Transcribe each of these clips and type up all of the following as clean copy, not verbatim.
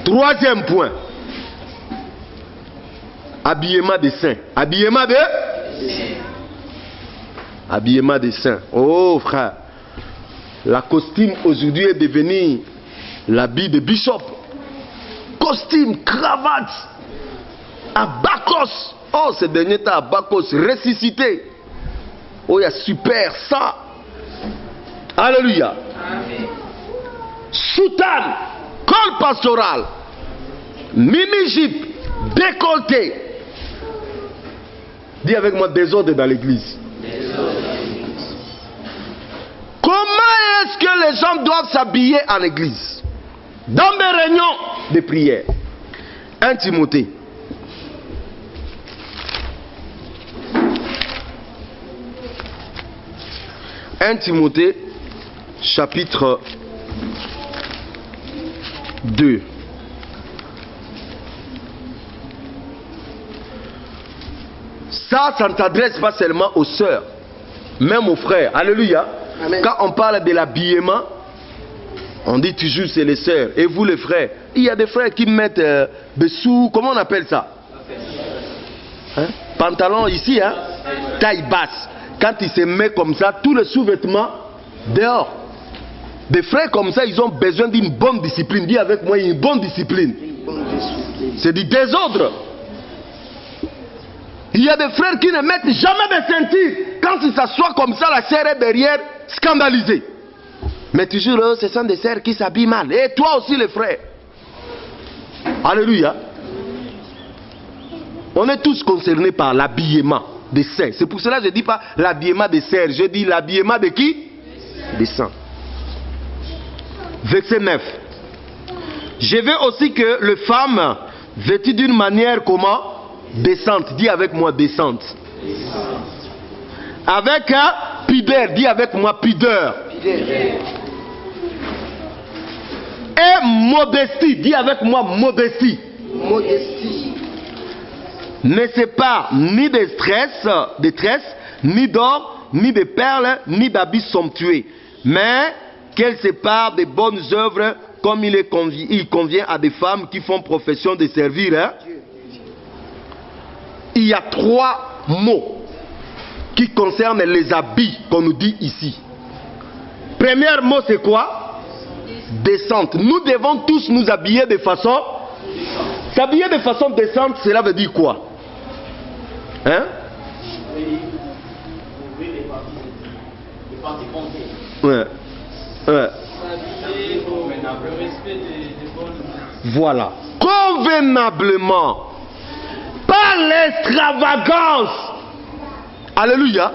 Troisième point. Habillement des saints. Habillement des saints. Oh frère. La costume aujourd'hui est devenue l'habit de bishop. Costume, cravate. Abakos. Oh, ce dernier temps, Abakos ressuscité. Oh, il y a super ça. Alléluia. Amen. Soutane, col pastoral, mini-jupe, décolleté. Dis avec moi, désordre dans l'église. Comment est-ce que les gens doivent s'habiller en église? Dans des réunions de prière. 1 Timothée. 1 Timothée, chapitre 2. Ça ne s'adresse pas seulement aux sœurs, même aux frères. Alléluia. Amen. Quand on parle de l'habillement, on dit toujours c'est les sœurs. Et vous les frères, il y a des frères qui mettent dessous, comment on appelle ça? Hein? Pantalon ici, hein? Taille basse. Quand il se met comme ça, tous les sous-vêtements dehors. Des frères comme ça, ils ont besoin d'une bonne discipline. Dis avec moi, une bonne discipline. C'est du désordre. Il y a des frères qui ne mettent jamais de ceinture. Quand ils s'assoient comme ça, la sœur est derrière, scandalisée. Mais toujours, ce sont des sœurs qui s'habillent mal. Et toi aussi, les frères. Alléluia. On est tous concernés par l'habillement des saints. C'est pour cela que je ne dis pas l'habillement des sœurs. Je dis l'habillement de qui? Des saints. Verset 9. Je veux aussi que les femmes vêtues d'une manière comment? Décente. Dis avec moi décente. Avec pudeur. Dis avec moi pudeur. Et modestie. Dis avec moi modestie. Modestie. Ne séparent ni de tresses, ni d'or, ni de perles, ni d'habits somptueux, mais qu'elles séparent des bonnes œuvres comme il convient à des femmes qui font profession de servir. Hein? Il y a 3 mots qui concernent les habits qu'on nous dit ici. Premier mot, c'est quoi? Décente. Nous devons tous nous habiller de façon... S'habiller de façon décente, cela veut dire quoi? Hein? Ouais. Ouais. Voilà. Convenablement. Pas l'extravagance. Alléluia.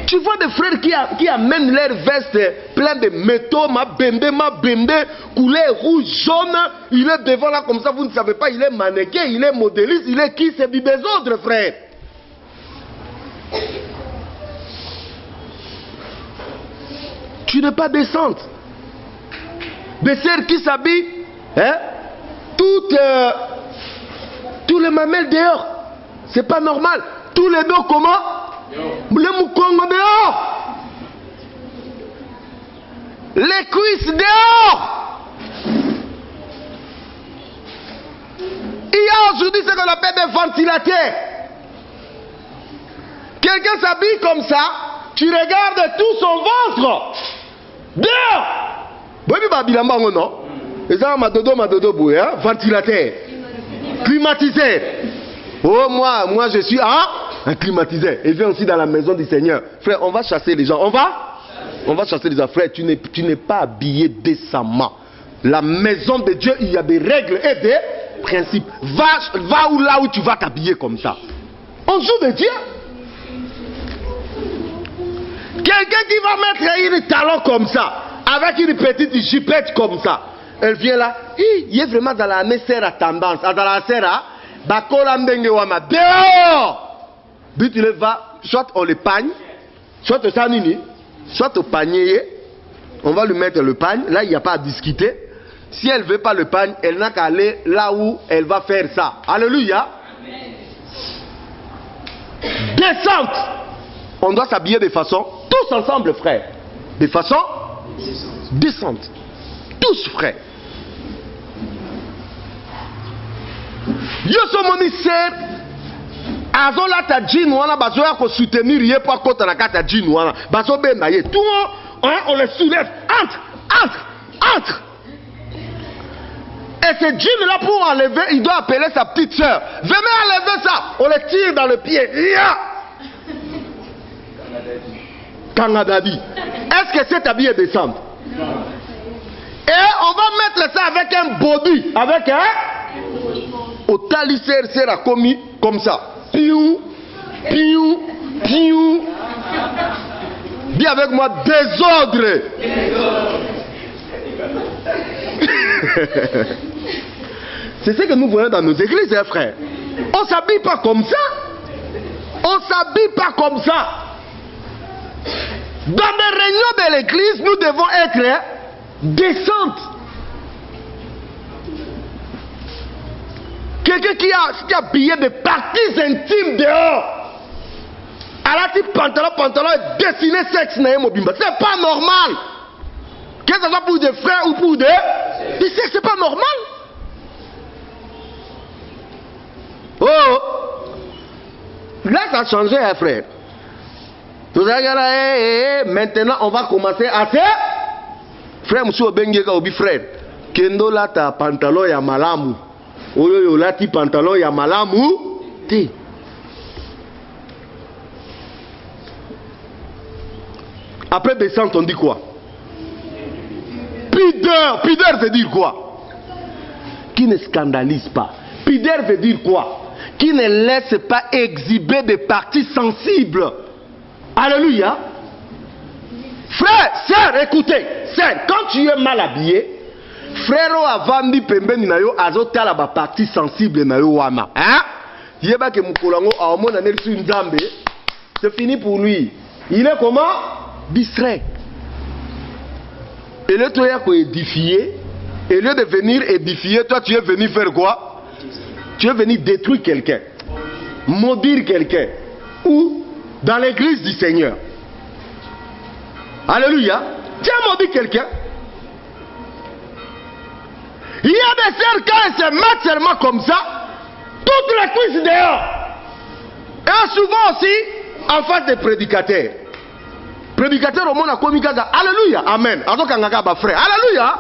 Tu vois des frères qui amènent leurs vestes pleines de métaux, ma bende, couleur rouge, jaune. Il est devant là comme ça, vous ne savez pas, il est mannequin, il est modéliste, il est qui? C'est du désordre, frère. Tu n'es pas décente. Des sœurs qui s'habillent, hein? Tous les mamelles dehors. C'est pas normal. Tous les dos comment? Les moukongo dehors. Les cuisses dehors. Il y a aujourd'hui ce qu'on appelle des ventilateurs. Quelqu'un s'habille comme ça, tu regardes tout son ventre. Dehors. Oui, mais non. Et ça, madodo, ventilateur. Climatiseur. Oh, moi, je suis un climatiseur. Et viens aussi dans la maison du Seigneur. Frère, on va chasser les gens. On va chasser les gens. Frère, tu n'es pas habillé décemment. La maison de Dieu, il y a des règles et des principes. Va là où tu vas t'habiller comme ça. On joue de Dieu. Quelqu'un qui va mettre un talon comme ça, avec une petite jupette comme ça, elle vient là, il est vraiment dans la serre à tendance, dans la serre à bakola mbenge wama dehors. But il va, soit on le pagne, soit au sanini, soit au panier, on va lui mettre le pagne, là il n'y a pas à discuter. Si elle ne veut pas le pagne, elle n'a qu'à aller là où elle va faire ça. Alléluia. Descente. On doit s'habiller de façon, tous ensemble frères, de façon décente. Tous frères. Yo so moni ser azola ta jean wana bazo ya ko soutenir ye pour kota na kata jean wana bazo be na ye tout on le soulève entre. Et ce jean là pour enlever, il doit appeler sa petite soeur. Venez enlever ça. On le tire dans le pied. Kangadadi. Est-ce que cet habit est décent? Et on va mettre ça avec un body. Avec un au talisser sera commis comme ça. Piou. Dis avec moi, désordre. C'est ce que nous voyons dans nos églises, hein, frère. On ne s'habille pas comme ça. Dans les réunions de l'église, nous devons être décentes. Quelqu'un qui a habillé des parties intimes dehors. Alors, si pantalon est dessiné sexe, c'est pas normal. Que ce soit pour des frères ou pour des... C'est pas normal. Oh! Là, ça a changé, hein, frère. Maintenant, on va commencer à faire. Frère, monsieur Obengeka Obi, frère. Kendo là, ta pantalon ya malamu. Oyo là, ti pantalon ya malamu. Ti. Après descente, on dit quoi? Pudeur. Pudeur veut dire quoi? Qui ne scandalise pas. Pudeur veut dire quoi? Qui ne laisse pas exhiber des parties sensibles. Alléluia. Frère, sœur, écoutez. Sœur, quand tu es mal habillé, frère avandi pembeni na yo azota la ba partie sensible na yo wana. Hein? Yeba ke mukolango amona nelisu nzambe. C'est fini pour lui. Il est comment? Distrait. Et là, tu es édifié. Et au lieu de venir édifier, toi, tu es venu faire quoi? Tu es venu détruire quelqu'un, maudire quelqu'un, ou dans l'église du Seigneur. Alléluia. Tu as maudit quelqu'un. Il y a des sœurs, quand elles se mettent seulement comme ça, toutes les cuisses dehors. Et souvent aussi, en face des prédicateurs. Prédicateur au monde a commis gaga. Alléluia. Amen. Frère. Alléluia.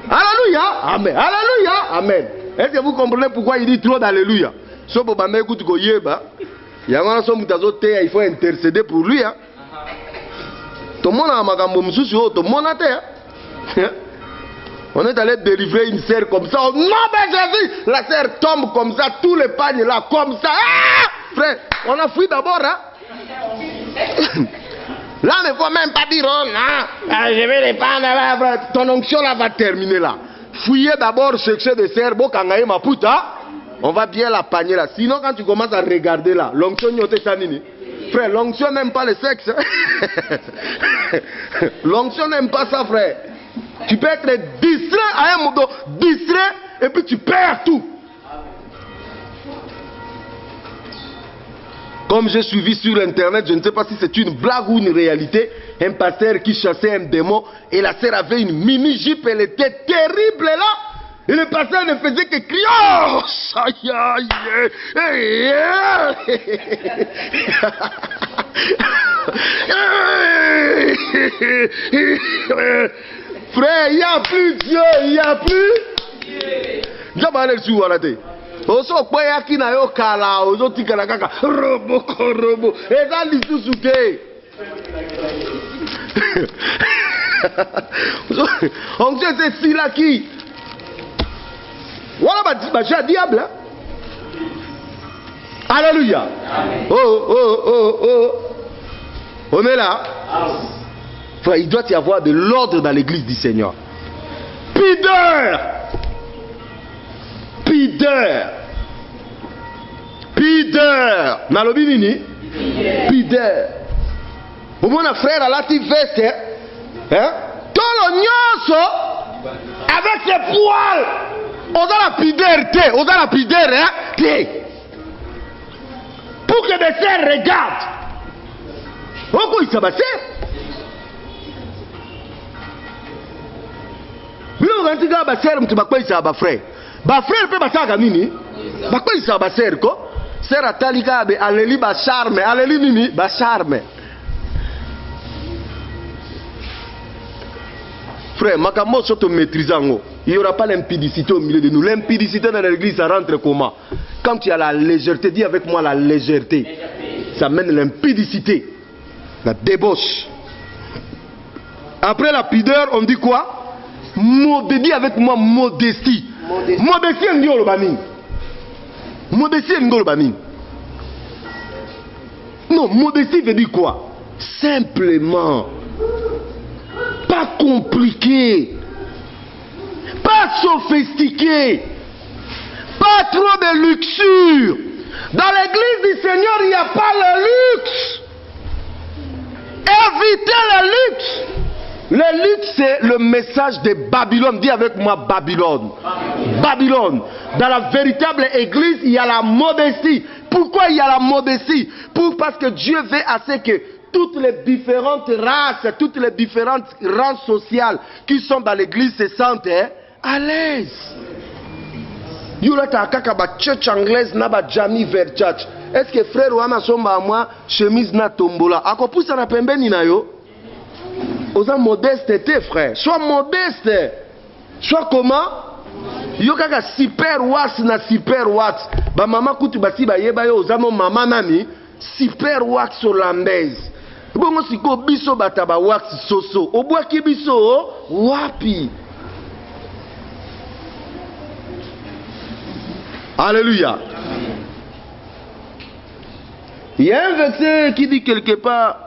Alléluia. Amen. Alléluia. Amen. Est-ce que vous comprenez pourquoi il dit trop d'alléluia? Il faut intercéder pour lui. Tout le monde a tout le monde a terre. On est allé délivrer une sœur comme ça. Non, mais Jésus, la sœur tombe comme ça, tous les pagnes là, comme ça. Ah, frère, on a fui d'abord. Hein? Là, il ne faut même pas dire, oh non, je vais les prendre. Ton onction là va terminer là. Fouillez d'abord, chercher des sœurs, ma puta. On va bien la pagner là. Sinon, quand tu commences à regarder là, l'onction n'est pas nini. Frère, l'onction n'aime pas le sexe. L'onction n'aime pas ça, frère. Tu peux être distrait à un moment, distrait, et puis tu perds tout. Comme j'ai suivi sur internet, je ne sais pas si c'est une blague ou une réalité, un pasteur qui chassait un démon et la sœur avait une mini-jupe, elle était terrible là. Et le pasteur ne faisait que crier. Oh, ça y est. Frère, il n'y a plus Dieu, il n'y a plus. Oso kwaya kina yo kala ozo tikala kaka robo korobo eza lisusu te. On sait c'est si là qui voilà bah diable. Alléluia. Oh. On est là. Frère, il doit y avoir de l'ordre dans l'église du Seigneur. Pudeur. Nalobi nini? Pudeur. Au moins, frère, à la veste, hein? Tolo nyoso avec ses poils. On a la pudeur, hein? Pour que les sœurs regardent. Pourquoi il s'est passé? Mais on va dire que les sœurs, frère. Ba frère peut passer à nini? Bakwa isa ba ser ko? Ser atalika be aleli ba charme, aleli nini ba charme. Frère, makambo soto maîtrisant. Il n'y aura pas l'impudicité au milieu de nous. L'impudicité dans l'église, ça rentre comment? Quand tu as la légèreté, dis avec moi la légèreté. Ça mène l'impudicité, la débauche. Après la pudeur, on dit quoi? Dis avec moi modestie. Modestie en diolo bani. Modestie en diolo bani. Non, modestie veut dire quoi? Simplement. Pas compliqué. Pas sophistiqué. Pas trop de luxure. Dans l'église du Seigneur, il n'y a pas le luxe. Évitez le luxe. Le luxe, c'est le message de Babylone. Dis avec moi Babylone. Babylone. Dans la véritable église, il y a la modestie. Pourquoi il y a la modestie? Parce que Dieu veut assez que toutes les différentes races, toutes les différentes rangs sociales qui sont dans l'église se sentent à l'aise. Yulata kaka ba church anglaise na ba jami vers church. Est-ce que frère wana somba moi chemise na tombola? Akopousa na pembeni na yo? Oza modeste te frère. Sois modeste. Sois comment? Yo kaka super wax na super wax. Ba mama kutu basi ba yeba yo oza no mama nani? Super wax hollandaise. Bongo siko biso bataba wax soso. Obwaki biso wapi? Alléluia. Il y a un verset qui dit quelque part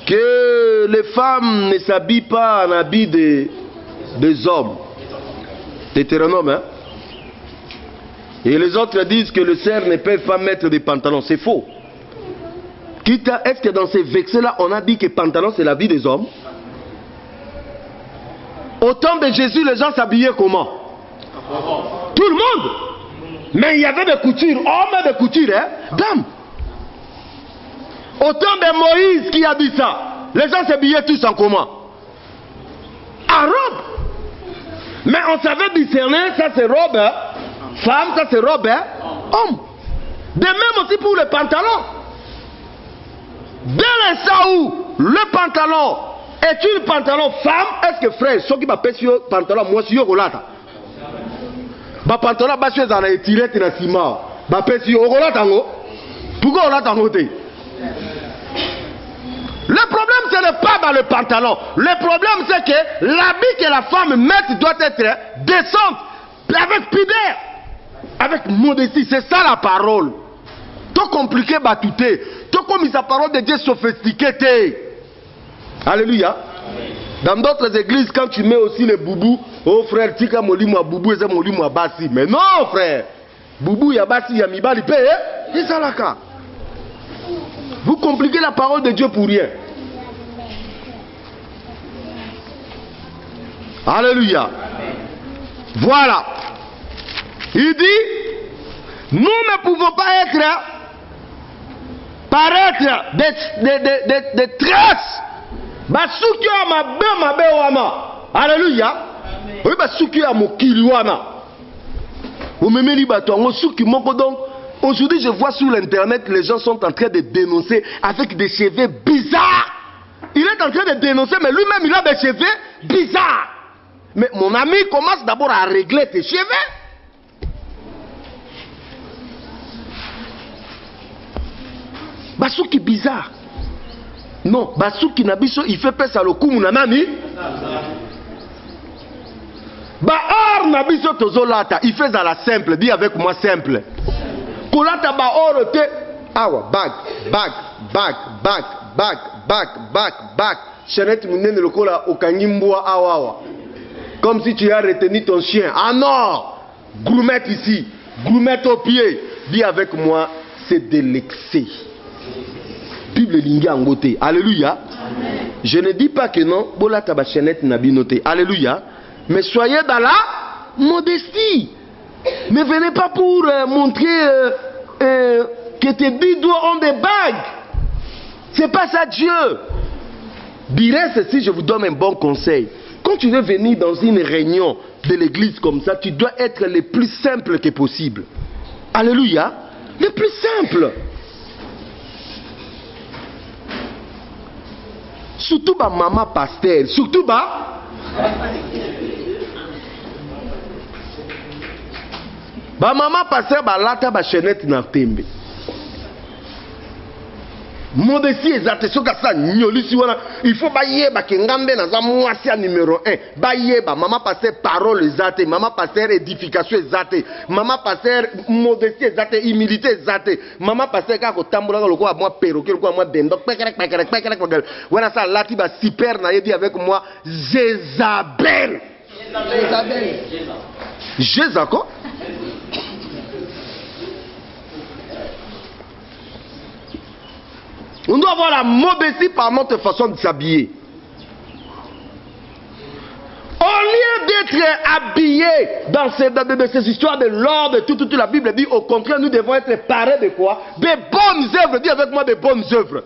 que les femmes ne s'habillent pas en habit des hommes. Deutéronome, hein? Et les autres disent que les sœurs ne peuvent pas mettre des pantalons. C'est faux. Est-ce que dans ces versets-là, on a dit que pantalon c'est la vie des hommes? Au temps de Jésus, les gens s'habillaient comment? Tout le monde. Mais il y avait des coutures, hommes et des coutures, hein? Dames. Au temps de Moïse qui a dit ça, les gens s'habillaient tous en comment? En robe. Mais on savait discerner, ça c'est robe, hein? Femme, ça c'est robe, hein? Homme. De même aussi pour le pantalon. Dès l'instant où le pantalon est un pantalon femme, est-ce que frère, ceux qui m'appellent sur le pantalon, moi je suis au relata. Ba pantalon ba chez ana étiré na ciment. Ba pesi au relata ngo. Pourquoi on l'a noté? Le problème ce n'est pas dans le pantalon. Le problème c'est que l'habit que la femme met doit être décente, avec pudeur, avec modestie. C'est ça la parole. Tout compliqué, batouté. Tout comme sa parole de Dieu sophistiquée. Alléluia. Dans d'autres églises, quand tu mets aussi les boubous, oh frère, tika molimo boubou et molimo basi. Mais non frère. Boubou ya basi ya mibali pe, c'est ça la cas. Vous compliquez la parole de Dieu pour rien. Alléluia. Voilà. Il dit, nous ne pouvons pas paraître des traces. Basuki ma be wana. Alléluia. Oui, basuki ya mokili wana. Omemeli bato ngo suki moko donc. Aujourd'hui, je vois sur l'internet, les gens sont en train de dénoncer avec des cheveux bizarres. Il est en train de dénoncer, mais lui-même, il a des cheveux bizarres. Mais mon ami, commence d'abord à régler tes cheveux. Basuki bizarre. Non, Basuki Nabiso, il fait pesa le coup, mon ami. Baor Nabiso Tozolata, il fait à la simple, dis avec moi simple. Kolata Baor te. Awa, back. Chanette Mounene le kola au Kangimboa awa. Comme si tu as retenu ton chien. Ah non! Gourmette ici, gourmette au pied. Dis avec moi, c'est de l'excès. Bible lingi angote. Alléluia. Amen. Je ne dis pas que non. Bola tabachenette nabinote. Alléluia. Mais soyez dans la modestie. Ne venez pas pour montrer que tes 10 doigts ont des bagues. C'est pas ça Dieu. Dirais ceci, je vous donne un bon conseil. Quand tu veux venir dans une réunion de l'église comme ça, tu dois être le plus simple que possible. Alléluia. Le plus simple. Surtout ma maman pasteur. Surtout ma maman pasteur balata ba chenette na tembe. Modestie exacte soka sa nyolisi wana il faut bayeba ke ngambe na za mwasi ya numéro 1 bayeba maman pasteur parole exacte maman pasteur édification exacte maman pasteur modestie exacte humilité exacte maman pasteur ka ko tambola ko lokwa moi perroquet ko moi dendo pekere wana sa lati ba super na yedi avec moi Jézabel Jézako. On doit avoir la modestie par notre façon de s'habiller. Au lieu d'être habillés dans ces histoires de l'ordre, toute la Bible dit au contraire, nous devons être parés de quoi? Des bonnes œuvres. Dis avec moi des bonnes œuvres.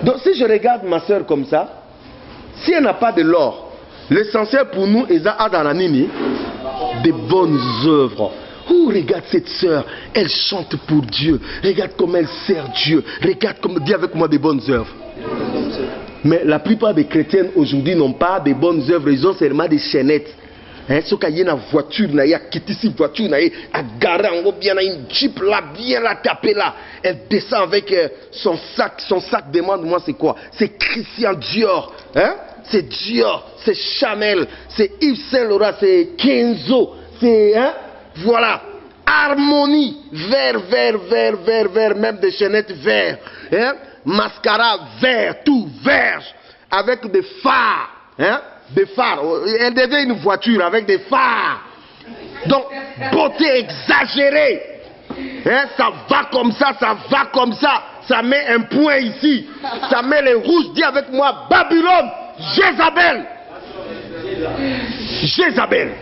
Donc si je regarde ma soeur comme ça, si elle n'a pas de l'or, l'essentiel pour nous est dans la nini, des bonnes œuvres. Oh, regarde cette sœur, elle chante pour Dieu. Regarde comment elle sert Dieu. Regarde comment, dis avec moi des bonnes œuvres. Mais la plupart des chrétiens aujourd'hui n'ont pas de bonnes œuvres, ils ont seulement des chaînettes. Ce qu'il y a une voiture, il y a une voiture, il y a bien une jeep là, bien la taper là. Elle descend avec son sac demande-moi c'est quoi? C'est Christian Dior, hein? C'est Dior, c'est Chanel, c'est Yves Saint Laurent, c'est Kenzo, c'est hein? Voilà, harmonie, vert, même des chaînettes vert, hein? Mascara vert, tout vert, avec des phares, hein? Des phares. Elle devait une voiture avec des phares. Donc, beauté exagérée, hein? Ça va comme ça, ça met un point ici, ça met les rouges, dis avec moi, Babylone, Jézabel. Jézabel.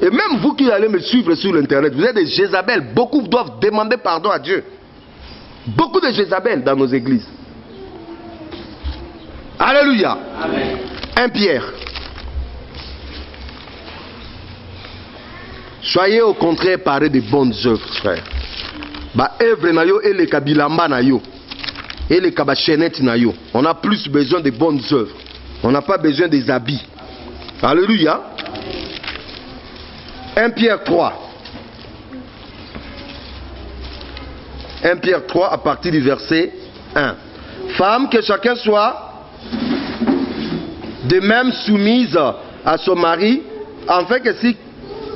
Et même vous qui allez me suivre sur l'internet, vous êtes des Jézabel. Beaucoup doivent demander pardon à Dieu. Beaucoup de Jézabel dans nos églises. Alléluia. Amen. 1 Pierre. Soyez au contraire parés de bonnes œuvres, frère. Ba œuvre na yo et les kabilamba na yo. Et les kabachennettes na yo. On a plus besoin de bonnes œuvres. On n'a pas besoin des habits. Alléluia. 1 Pierre 3. 1 Pierre 3 à partir du verset 1. Femmes, que chacun soit de même soumise à son mari, afin que si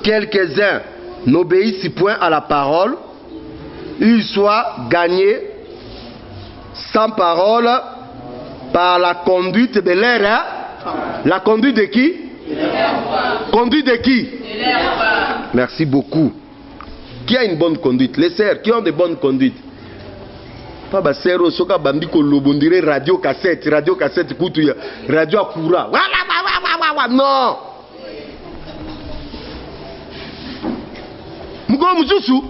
quelques-uns n'obéissent point à la parole, ils soient gagnés sans parole par la conduite de l'air. Hein? La conduite de qui? Conduite de qui? Merci beaucoup. Qui a une bonne conduite? Les sœurs qui ont de bonnes conduites. Pas ma sœur au soka bandi ko lobondire radio cassette kutu ya radio akura. Non. Muko mususu.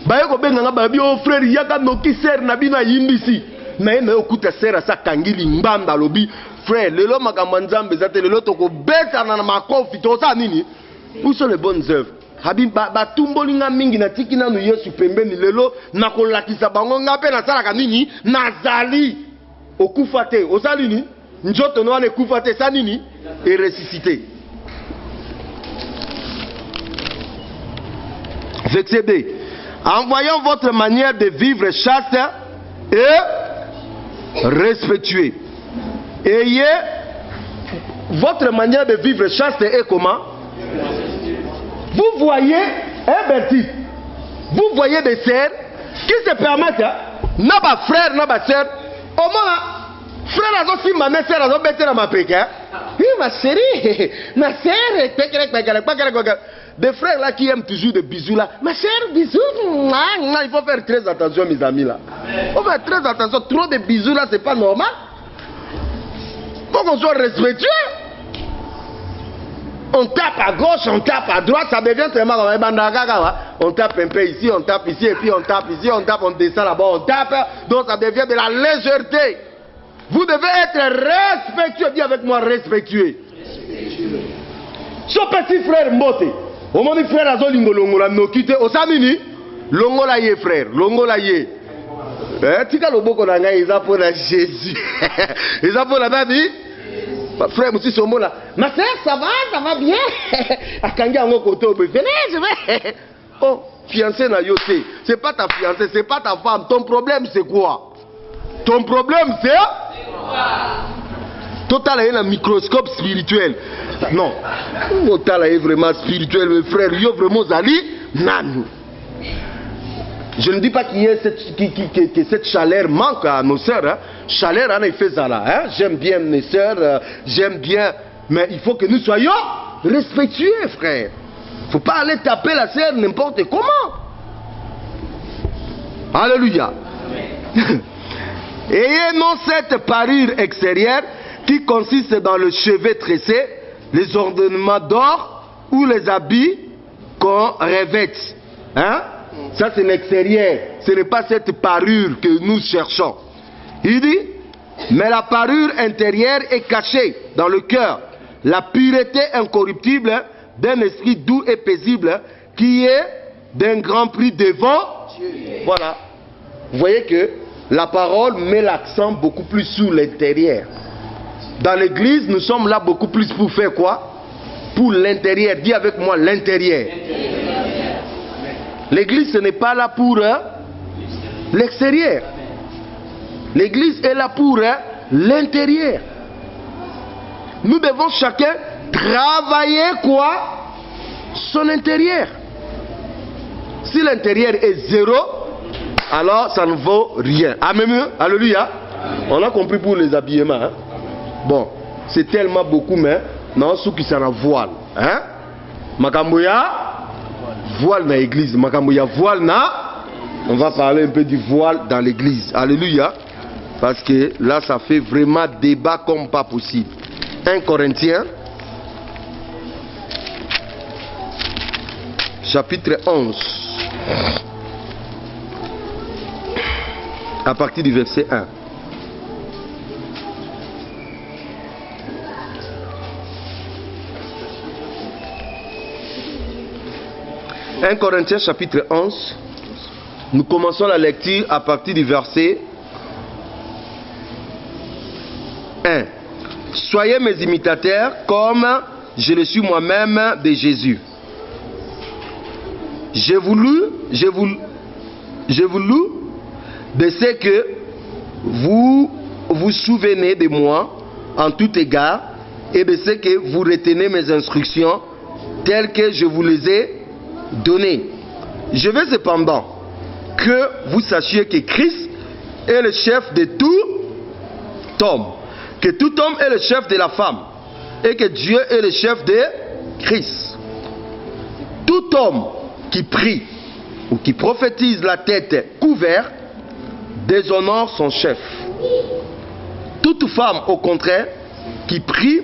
Baye ko benga babi o frère yaka noki sœur na bina yimbisi. Mais na okuta sœur sa kangili mbanda lobi. Frère, lelo makambo nzambe zate lelo toko beta na makofi to sa nini? Où sont les bonnes œuvres? Habib ba tumbolinga mingi na tiki na Yesu pembeni lelo na kolakisa bango ngape na sala kanini nazali okufate osali ni njoto no ane kufate sa nini et ressuscité. Verset 2. En voyant votre manière de vivre chaste et respectueux. Ayez votre manière de vivre chaste et comment? Vous voyez, hein Bertie? Vous voyez des sœurs qui se permettent, n'a pas frère, n'a pas sœur. Au moins, frère a aussi ma mère, sœur a aussi ma pékin. Oui, ma chérie, ma sœur, des frères là qui aiment toujours des bisous là. Ma chère, bisous. Il faut faire très attention, mes amis là. Il faut faire très attention. Trop de bisous là, c'est pas normal. Il faut qu'on soit respectueux. On tape à gauche, on tape à droite, ça devient tellement comme on tape un peu ici, on tape ici, et puis on tape ici, on tape, on descend là-bas, on tape. Donc ça devient de la légèreté. Vous devez être respectueux. Dis avec moi, respectueux. So petit frère mbote. Au moment du frère azo lingo longola nokite osamini longola ye frère, longola ye. Tika loboko na ngai eza pona Jésus. Eza pona nani? Frère monsieur Somola, ma sœur ça va bien. Akangi ango koto be venez je vais. Oh, fiancé na yoté. C'est pas ta fiancée, c'est pas ta femme. Ton problème c'est quoi? Ton problème c'est quoi? Total est un microscope spirituel. Non. Total est vraiment spirituel, mes frères. Yo vraiment zali nan. Je ne dis pas qu'il y ait que cette chaleur manque à nos sœurs. Hein. Chaleur en effet ça là. Hein. J'aime bien mes sœurs, j'aime bien. Mais il faut que nous soyons respectueux, frère. Il ne faut pas aller taper la sœur n'importe comment. Alléluia. Ayez non cette parure extérieure qui consiste dans le chevet tressé, les ornements d'or ou les habits qu'on revête. Hein? Ça c'est l'extérieur, ce n'est pas cette parure que nous cherchons. Il dit, mais la parure intérieure est cachée dans le cœur, la pureté incorruptible d'un esprit doux et paisible qui est d'un grand prix devant Dieu. Voilà. Vous voyez que la parole met l'accent beaucoup plus sur l'intérieur. Dans l'église, nous sommes là beaucoup plus pour faire quoi? Pour l'intérieur. Dis avec moi l'intérieur. L'église, ce n'est pas là pour l'extérieur. L'église est là pour l'intérieur. Nous devons chacun travailler quoi? Son intérieur. Si l'intérieur est zéro, alors ça ne vaut rien. Amen. Alléluia. On a compris pour les habillements. Hein? Bon, c'est tellement beaucoup, mais non, ceux qui s'en voile. Hein? Makamboya. Voile dans l'église, Makamboya voile na. On va parler un peu du voile dans l'église. Alléluia. Parce que là, ça fait vraiment débat comme pas possible. 1 Corinthiens, chapitre 11, à partir du verset 1. « 1 Corinthiens chapitre 11, nous commençons la lecture à partir du verset 1. « Soyez mes imitateurs comme je le suis moi-même de Jésus. J'ai voulu de ce que vous vous souvenez de moi en tout égard et de ce que vous retenez mes instructions telles que je vous les ai données. Je veux cependant que vous sachiez que Christ est le chef de tout homme, que tout homme est le chef de la femme et que Dieu est le chef de Christ. Tout homme qui prie ou qui prophétise la tête couverte déshonore son chef. Toute femme, au contraire, qui prie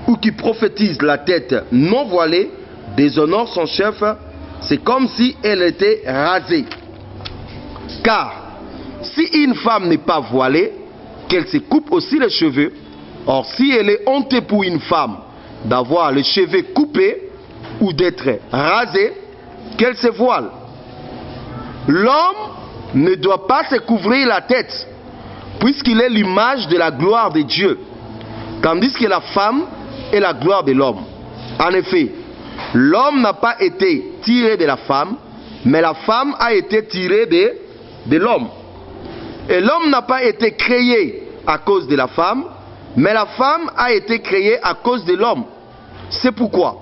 ou qui prophétise la tête non voilée déshonore son chef. C'est comme si elle était rasée. Car si une femme n'est pas voilée, qu'elle se coupe aussi les cheveux. Or si elle est honteux pour une femme d'avoir les cheveux coupés ou d'être rasée, qu'elle se voile. L'homme ne doit pas se couvrir la tête, puisqu'il est l'image de la gloire de Dieu, tandis que la femme est la gloire de l'homme. En effet, l'homme n'a pas été tiré de la femme, mais la femme a été tirée de l'homme. Et l'homme n'a pas été créé à cause de la femme, mais la femme a été créée à cause de l'homme. C'est pourquoi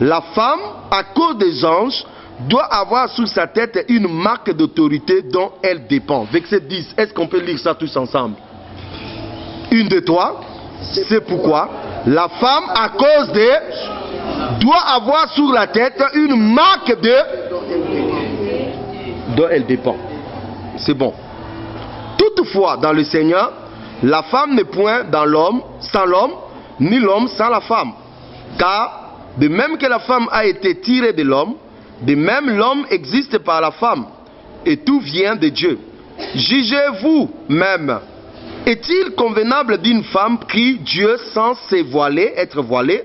la femme, à cause des anges, doit avoir sur sa tête une marque d'autorité dont elle dépend. Verset 10, est-ce qu'on peut lire ça tous ensemble? 1, 2, 3. C'est pourquoi la femme, à cause de, doit avoir sur la tête une marque dont elle dépend. C'est bon. Toutefois, dans le Seigneur, la femme n'est point dans l'homme, sans l'homme, ni l'homme sans la femme. Car, de même que la femme a été tirée de l'homme, de même l'homme existe par la femme. Et tout vient de Dieu. Jugez-vous même. Est-il convenable d'une femme prie Dieu sans se voiler, être voilée?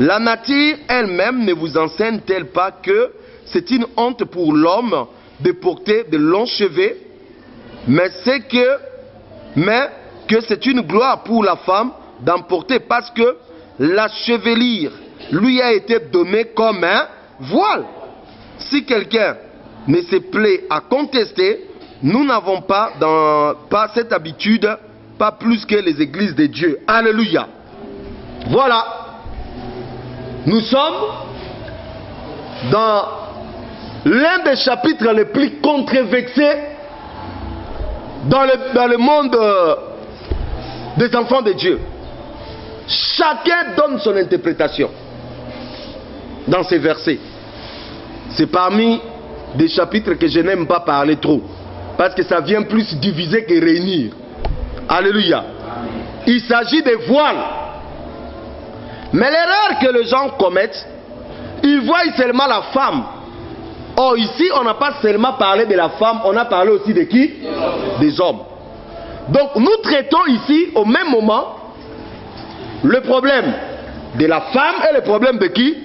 La nature elle-même ne vous enseigne-t-elle pas que c'est une honte pour l'homme de porter de longs cheveux, mais que c'est une gloire pour la femme d'en porter, parce que la chevelure lui a été donnée comme un voile. Si quelqu'un ne se plaît à contester, nous n'avons pas cette habitude, pas plus que les églises de Dieu. Alléluia. Voilà. Nous sommes dans l'un des chapitres les plus controversés dans le monde des enfants de Dieu. Chacun donne son interprétation dans ces versets. C'est parmi des chapitres que je n'aime pas parler trop, parce que ça vient plus diviser que réunir. Alléluia. Il s'agit des voiles. Mais l'erreur que les gens commettent, ils voient seulement la femme. Or ici, on n'a pas seulement parlé de la femme, on a parlé aussi de qui? Des hommes. Donc nous traitons ici au même moment le problème de la femme et le problème de qui?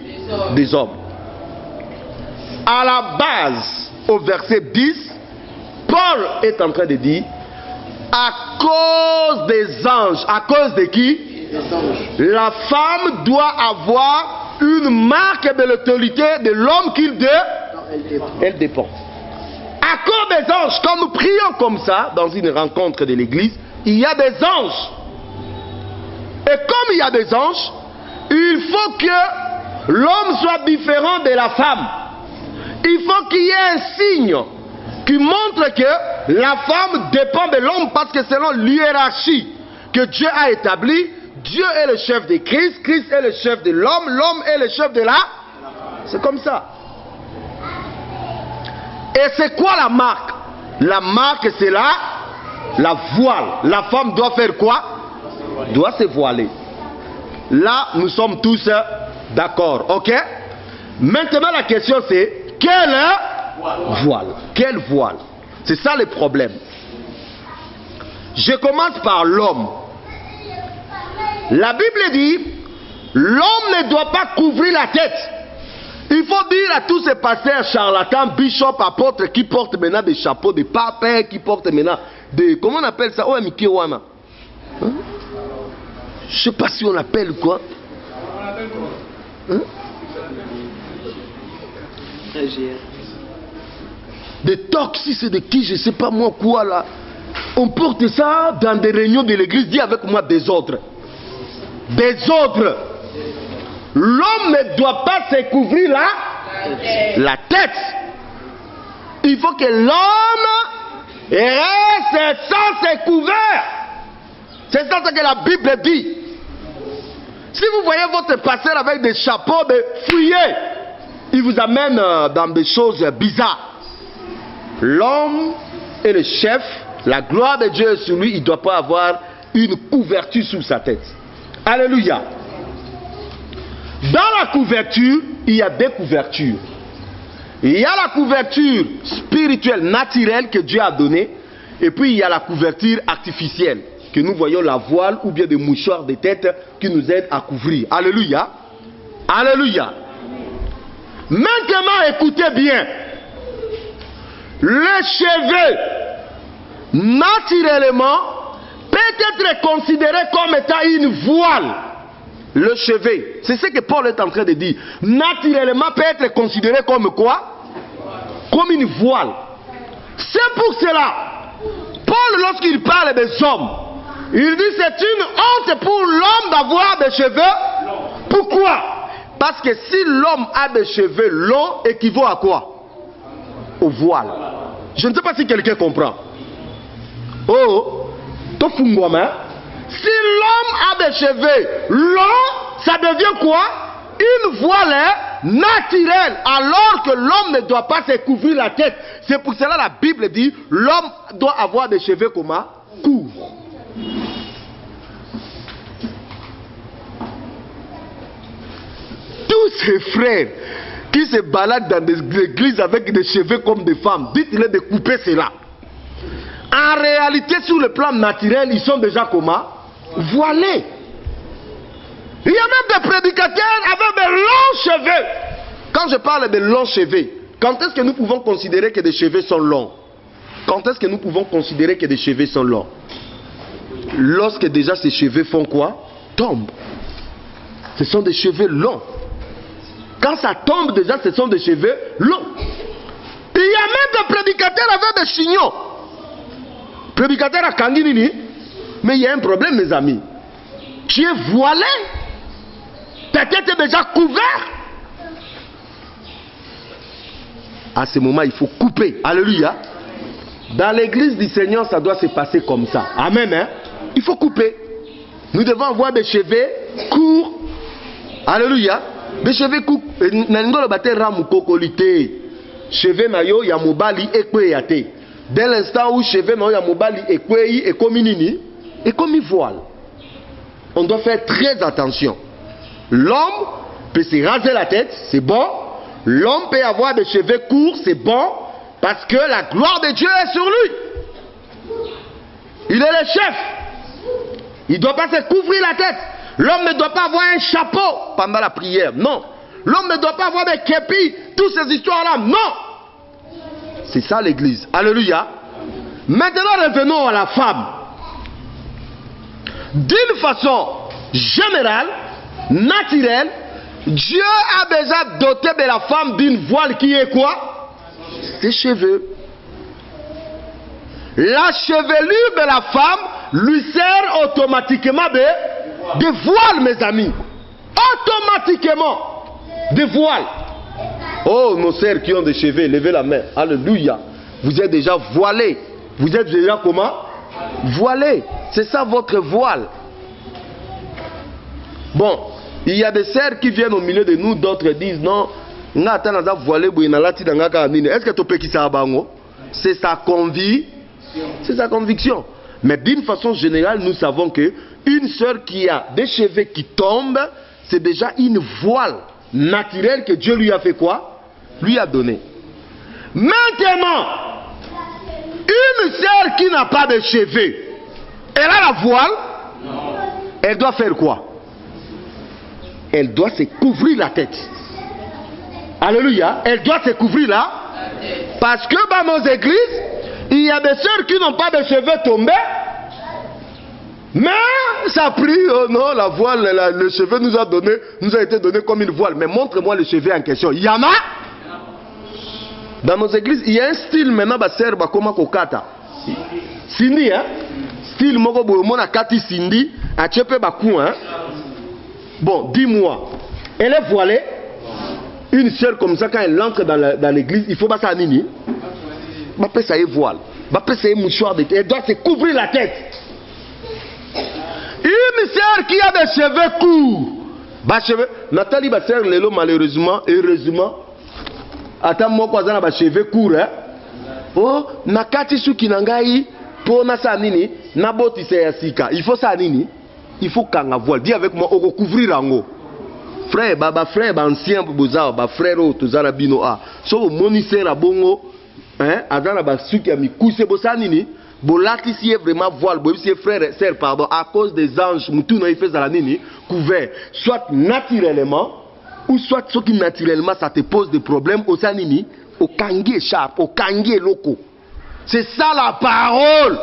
Des hommes. À la base, au verset 10, Paul est en train de dire, à cause des anges, à cause de qui? La femme doit avoir une marque de l'autorité de l'homme elle dépend. À cause des anges, quand nous prions comme ça, dans une rencontre de l'église, il y a des anges. Et comme il y a des anges, il faut que l'homme soit différent de la femme. Il faut qu'il y ait un signe qui montre que la femme dépend de l'homme, parce que selon l'hiérarchie que Dieu a établie, Dieu est le chef de Christ, Christ est le chef de l'homme, l'homme est le chef de la... C'est comme ça. Et c'est quoi la marque? La marque, c'est la voile. La femme doit faire quoi? Doit se voiler. Là, nous sommes tous d'accord, ok? Maintenant, la question c'est, quel voile? Quel voile? C'est ça le problème. Je commence par l'homme. La Bible dit, l'homme ne doit pas couvrir la tête. Il faut dire à tous ces pasteurs, charlatans, bishops, apôtres qui portent maintenant des chapeaux, des papes, qui portent maintenant des... Comment on appelle ça? Oh, Mickey Wana. Hein? Je ne sais pas si on appelle quoi. Hein? Des toxis et de qui, je ne sais pas moi quoi là. On porte ça dans des réunions de l'église. Dis avec moi des autres. Des autres. L'homme ne doit pas se couvrir la tête. Il faut que l'homme reste sans se couvrir. C'est ça que la Bible dit. Si vous voyez votre pasteur avec des chapeaux, des fouillés, il vous amène dans des choses bizarres. L'homme est le chef, la gloire de Dieu est sur lui, il ne doit pas avoir une couverture sur sa tête. Alléluia. Dans la couverture, il y a deux couvertures. Il y a la couverture spirituelle, naturelle que Dieu a donnée, et puis il y a la couverture artificielle, que nous voyons la voile ou bien des mouchoirs de tête qui nous aident à couvrir. Alléluia. Alléluia. Maintenant, écoutez bien. Le cheveu, naturellement, peut être considéré comme étant une voile. Le cheveu, c'est ce que Paul est en train de dire. Naturellement, peut être considéré comme quoi? Comme une voile. C'est pour cela, Paul, lorsqu'il parle des hommes, il dit c'est une honte pour l'homme d'avoir des cheveux. Pourquoi? Parce que si l'homme a des cheveux longs, équivaut à quoi? Au voile. Je ne sais pas si quelqu'un comprend. Oh, si l'homme a des cheveux longs, ça devient quoi? Une voile naturelle, alors que l'homme ne doit pas se couvrir la tête. C'est pour cela que la Bible dit l'homme doit avoir des cheveux comment? Courts. Tous ces frères qui se baladent dans des églises avec des cheveux comme des femmes, dites-leur de couper cela. En réalité, sur le plan naturel, ils sont déjà comment? Voilés. Il y a même des prédicateurs avec de longs cheveux. Quand je parle de longs cheveux, quand est-ce que nous pouvons considérer que des cheveux sont longs? Quand est-ce que nous pouvons considérer que des cheveux sont longs? Lorsque déjà ces cheveux font quoi? Tombent. Ce sont des cheveux longs. Quand ça tombe déjà, ce sont des cheveux longs. Il y a même des prédicateurs avec des chignons. Prédicateur à Kanginini. Mais il y a un problème, mes amis. Tu es voilé. Ta tête est déjà couverte. À ce moment, il faut couper. Alléluia. Dans l'église du Seigneur, ça doit se passer comme ça. Amen. Hein? Il faut couper. Nous devons avoir des cheveux courts. Alléluia. Des cheveux courts. Cheveux nayo ya mobali ekweyate. Dès l'instant où cheveux nayo ya mobali ekweyi et comme nini et comme voile. On doit faire très attention. L'homme peut se raser la tête, c'est bon. L'homme peut avoir des cheveux courts, c'est bon. Parce que la gloire de Dieu est sur lui. Il est le chef. Il ne doit pas se couvrir la tête. L'homme ne doit pas avoir un chapeau pendant la prière. Non. L'homme ne doit pas avoir des képis. Toutes ces histoires-là. Non. C'est ça l'église. Alléluia. Maintenant, revenons à la femme. D'une façon générale, naturelle, Dieu a déjà doté de la femme d'une voile qui est quoi? Ses cheveux. La chevelure de la femme lui sert automatiquement de voile, mes amis. Automatiquement de voile. Oh, nos sœurs qui ont des cheveux, levez la main. Alléluia. Vous êtes déjà voilés. Vous êtes déjà comment? Voilés. C'est ça votre voile. Bon, il y a des sœurs qui viennent au milieu de nous, d'autres disent non. Est-ce que tu peux qui ça? C'est sa conviction. C'est sa conviction. Mais d'une façon générale, nous savons que une sœur qui a des cheveux qui tombent, c'est déjà une voile naturelle que Dieu lui a fait quoi? Lui a donné. Maintenant, une sœur qui n'a pas de cheveux, elle a la voile? Non. Elle doit faire quoi? Elle doit se couvrir la tête. Alléluia. Elle doit se couvrir là. Parce que dans nos églises, il y a des sœurs qui n'ont pas de cheveux tombés. Mais ça prie, oh non, la voile, le cheveu nous a été donné comme une voile. Mais montre-moi le cheveu en question. Il y en a? Dans nos églises, il y a un style maintenant, sœur, comment kokata. Sindi, hein? Style moko boyomona kati sindi, a tchepe bakou, hein? Bon, dis-moi, elle est voilée. Une sœur comme ça, quand elle entre dans l'église, il faut pas ça nini. Après ça y est voile. Après ça y est mouchoir de tête. Elle doit se couvrir la tête. Une sœur qui a des cheveux courts. Nathalie, ma sœur, Lélo, malheureusement, heureusement, attends, moi, quoi, ça, cheveux courts, hein. Oh, nakati suki nangai, pour na sa nini, naboti se yasika. Il faut ça nini. Il faut qu'on voile. Dis avec moi, on va couvrir en haut. Frère, frère, ancien, frère, tozana bino a. So, moniteur à bongo, hein, azana basuki ami kouse bosanini, bolati si est vraiment voile, si frère, sœur, pardon, à cause des anges, moutou na fait la nini, couvert, soit naturellement, ou soit ce qui naturellement ça te pose des problèmes au sanini, au kangi écharpe, au kangi loco. C'est ça la parole.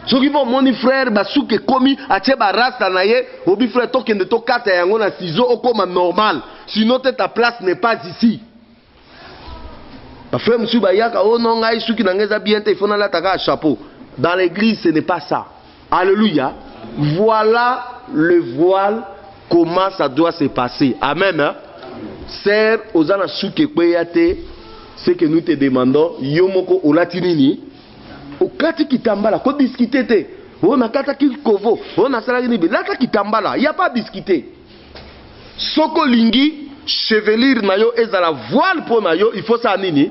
Ce qui vont mon frère, basuke komi, ache barasta naye, obi frère token de tokata yango na ciseau au comme normal. Sinon ta place n'est pas ici. Frère monsieur bayaka, oh non, ngai suki nangeza bien te fona la taka chapeau. Dans l'église, ce n'est pas ça. Alléluia. Voilà le voile, comment ça doit se passer. Amen. Hein? Sœur, ozana suke kweyate, ce que nous te demandons, yomoko olatinini. Okati kitambala, ko discuter te. On a kata kovo, on a salari nibi. Là kitambala, il n'y a pas discuter. Soko lingi, chevelure nayo et la voile pour nayo, il faut ça nini.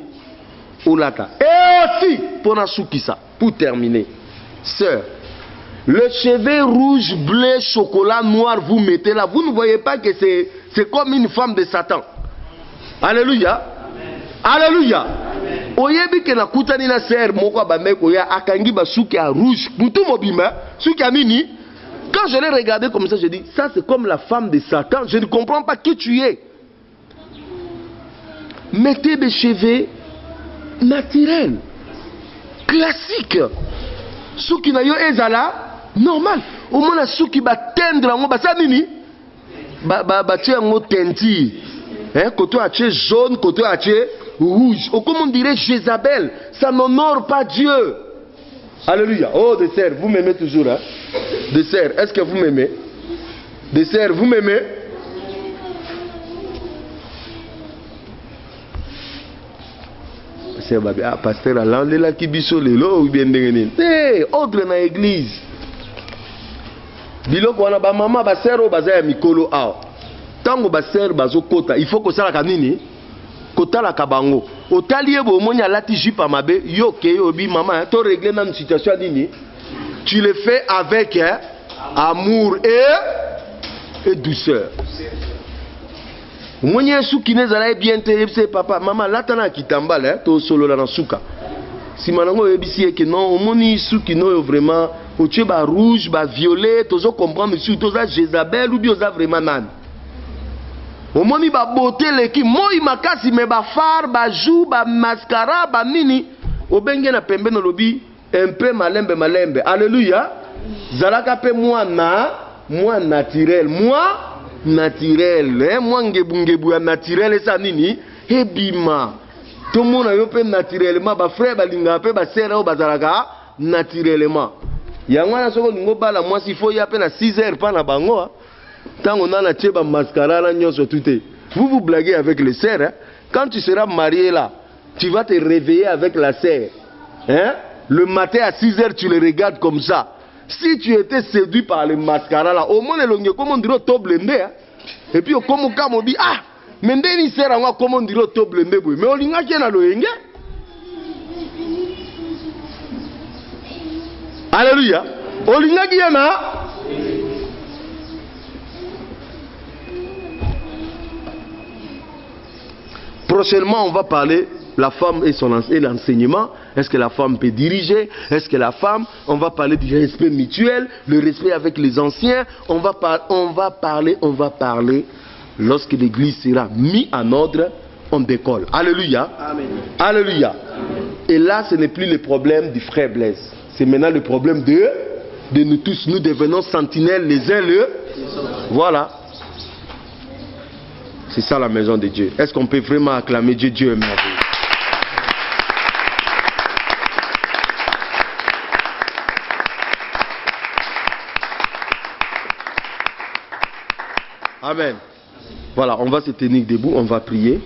Olata. Et aussi pour na soukisa. Pour terminer, sœur, le cheveu rouge, bleu, chocolat, noir, vous mettez là, vous ne voyez pas que c'est comme une femme de Satan. Alléluia. Alléluia. Oyebi ke na kutani na ser moko ba meko ya akangi ba suki ya rouge mutu mobima suki ya nini Quand je l'ai regardé comme ça, j'ai dit, ça c'est comme la femme de Satan. Je ne comprends pas qui tu es. Mettez des cheveux naturels, classiques. Ceux qui n'ont pas là, normal. Au moins, ceux qui va tendre, ça nini, tiens un tenti. Côté à jaune, côté à rouge. Ou comme on dirait Jézabel, ça n'honore pas Dieu. Alléluia. Oh, dessert, vous m'aimez toujours. Hein? Dessert, est-ce que vous m'aimez? Dessert, vous m'aimez? Ah, pasteur, allez là qui biso lelo ou bien ndengene. Ordre na église. Biloko wana ba mama ba sero baza ya mikolo aw. Tango ba ser bazo kota, il faut que ça la kanini. Kota la kabango. Otali ebo monya lati jipa mabe, yo ke yo bi mama, to régler dans une situation nini. Tu le fais avec amour et douceur. Mwenye suki nezala bien te papa mama latana kitambala to solo la nasuka. Si manango ebisi que non omoni suki no vraiment otie ba rouge ba violet tozo comprendre monsieur toza Jézabel ou bien oza vraiment nan. Omoni ba beauté leki moi makasi me ba fard ba jou ba mascara ba nini obenge na pembe no lobi un peu malembe. Alléluia. Zalaka pe moi naturel naturel, moi ngebu ya naturel ça nini ebima tout monde yo pe naturellement ba frère ba linga pe ba sœur o bazalaka naturellement yango na soko ngo bala moi s'il faut ya pe na 6h pas na bango tango na na tcheba mascara na nyoso touté vous blaguez avec les sœurs hein? Quand tu seras marié là tu vas te réveiller avec la sœur hein? Le matin à 6h tu le regardes comme ça. Si tu étais séduit par le mascara là, au moins le comment on dirait top blendé hein? Et puis comme on dit ah mais ndeni sera moi comment on dirait top blendé mais on linga qui na loyenge. Alléluia. On linga qui na. Prochainement on va parler la femme et l'enseignement. Est-ce que la femme peut diriger? Est-ce que la femme, on va parler du respect mutuel, le respect avec les anciens. On va parler. Lorsque l'église sera mise en ordre, on décolle. Alléluia. Amen. Alléluia. Amen. Et là, ce n'est plus le problème du frère Blaise. C'est maintenant le problème de nous tous. Nous devenons sentinelles les uns les autres. Voilà. C'est ça la maison de Dieu. Est-ce qu'on peut vraiment acclamer Dieu? Dieu est merveilleux. Amen. Voilà, on va se tenir debout, on va prier.